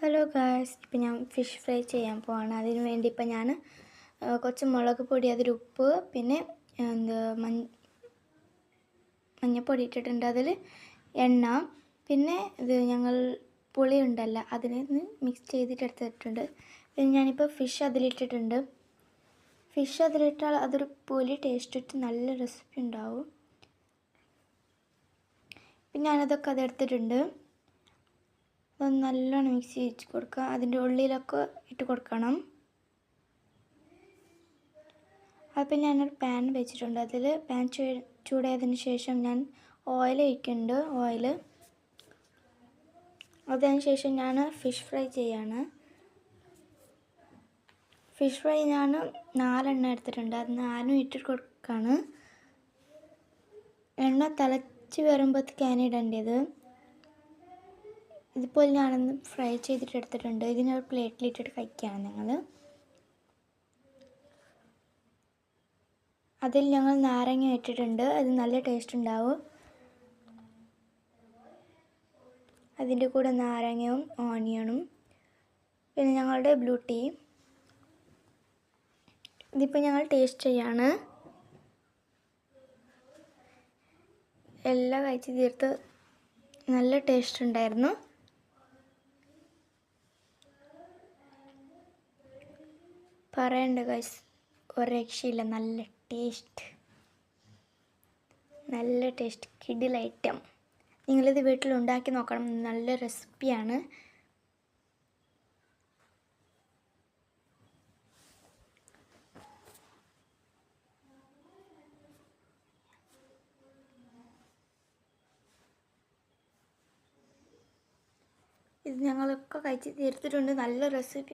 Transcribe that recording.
Hello guys, ഇപ്പം ഞാൻ fish fry ചെയ്യാൻ പോവാണ്. അതിന് വേണ്ടി ഇപ്പം ഞാൻ കുറച്ച് മുളക് പൊടി, അതിൽ ഉപ്പ്, പിന്നെ എന്താ മഞ്ഞൾപ്പൊടി ഇട്ടിട്ടുണ്ട്. അതിൽ എണ്ണ, പിന്നെ ഇത് ഞങ്ങൾ പുളി ഉണ്ടല്ലോ അതിൽ നിന്ന് മിക്സ് ചെയ്തിട്ട് എടുത്തിട്ടുണ്ട്. പിന്നെ ഞാനിപ്പോൾ ഫിഷ് അതിലിട്ടിട്ടുണ്ട്. ഫിഷ് അതിലിട്ടാൽ അതൊരു പുളി ടേസ്റ്റ് ഇട്ട് നല്ല റെസിപ്പി ഉണ്ടാവും. പിന്നെ ഞാനതൊക്കെ അതെടുത്തിട്ടുണ്ട്. അതൊന്ന് നല്ലോണം മിക്സ് ചെയ്ത് കൊടുക്കുക. അതിൻ്റെ ഉള്ളിലൊക്കെ ഇട്ട് കൊടുക്കണം. അപ്പം ഞാനൊരു പാൻ വെച്ചിട്ടുണ്ട്. അതിൽ പാൻ ചൂടായതിന് ശേഷം ഞാൻ ഓയിൽ ഒഴിക്കുന്നുണ്ട്. അതിന് ശേഷം ഞാൻ ഫിഷ് ഫ്രൈ ചെയ്യാണ്. ഫിഷ് ഫ്രൈ ഞാൻ 4 എണ്ണ എടുത്തിട്ടുണ്ട്. അത് 4 ഇട്ട് കൊടുക്കുകയാണ്. എണ്ണ തിളച്ച് വരുമ്പോഴത്തേക്കാണ് ഇടേണ്ടത്. ഇതിപ്പോൾ ഞാനൊന്ന് ഫ്രൈ ചെയ്തിട്ട് എടുത്തിട്ടുണ്ട്. ഇതിനൊരു പ്ലേറ്റിലിട്ടിട്ട് കഴിക്കുകയാണ് ഞങ്ങൾ. അതിൽ ഞങ്ങൾ നാരങ്ങ ഇട്ടിട്ടുണ്ട്. അത് നല്ല ടേസ്റ്റ് ഉണ്ടാവും. അതിൻ്റെ കൂടെ നാരങ്ങയും ഓണിയനും, പിന്നെ ഞങ്ങളുടെ ബ്ലൂ ടീ. ഇതിപ്പോൾ ഞങ്ങൾ ടേസ്റ്റ് ചെയ്യാണ്. എല്ലാം കഴിച്ച് തീർത്ത് നല്ല ടേസ്റ്റ് ഉണ്ടായിരുന്നു. പറയണ്ട ഗൈസ്, ഒരു രക്ഷയില്ല. നല്ല ടേസ്റ്റ് കിടിൽ ഐറ്റം. നിങ്ങളിത് വീട്ടിൽ ഉണ്ടാക്കി നോക്കണം. നല്ല റെസിപ്പിയാണ്. ഇത് ഞങ്ങളൊക്കെ കഴിച്ച് തീർത്തിട്ടുണ്ട്. നല്ല റെസിപ്പി.